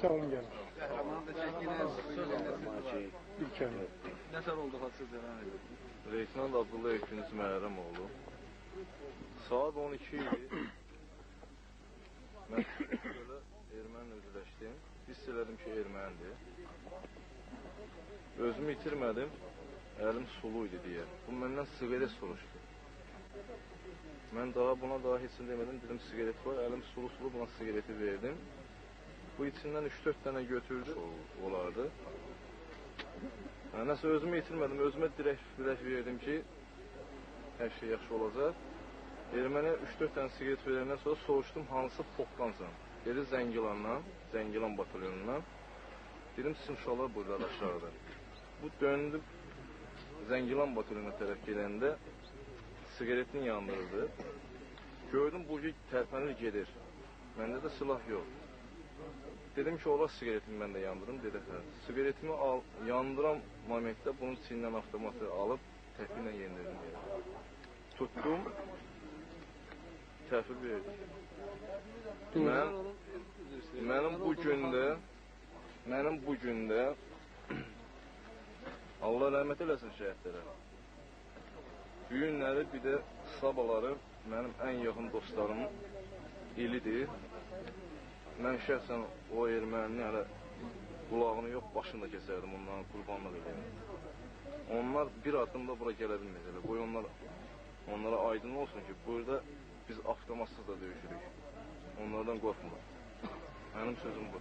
Sağ olun, gəlin. Qəhrəmanın da çəkilən İlk əmin. Nətər oldu hadisədə devam edir? Leytenant Abdullah İkinci Məhərrəmoğlu. Saat 12 idi. Mən belə ermənlə üzləşdim. Hiss elədim ki, ermənidir. Özümü itirmədim. Əlim sulu idi deyə. Bu məndən siqaret soruşdu. Mən buna daha heç nə demədim. Dedim, siqaret var. Əlim sulu buna siqareti verdim. Bu içindən 3-4 dənə götürdü. Olardı. Nəsə özümü itirmədim. Özümə dirək verdim ki, hər şey yaxşı olacaq. Ermənə 3-4 dənə siqaret verəndən sonra soruşdum, hansı polkdansan? Dedi, Zəngilandan, Zəngilan batalyonundan. Dedim, sizin uşaqlar burada aşağıda. Bu döndü, Zəngilan batalyonuna tərəf gedəndə siqaretini yandırdı. Gördüm, bu tərpənir, gedir. Məndə də silah yox. Dedim ki, ola siqaretimi mən də yandırım, dedi, hə. Siqaretimi yandıran momentdə bunun çiyindən avtomatı alıb, təpi ilə yendirdim yerə. Tutdum, təhvil verdik. Mənim bu gündə Allah rəhmət eləsin şəhidlərə. Bu günləri bir də sabahları mənim ən yaxın dostlarımın ilidir. Mən şəxsən o ermənini hələ qulağını yox, başını da kəsərdim, onların qurbanlıq eləyəm. Onlar bir addım da bura gələ bilməyəcəklər. Qoy onlara aydın olsun ki, burada biz avtomatsız da döyüşürük. Onlardan qorxmuruq. Mənim sözüm bu.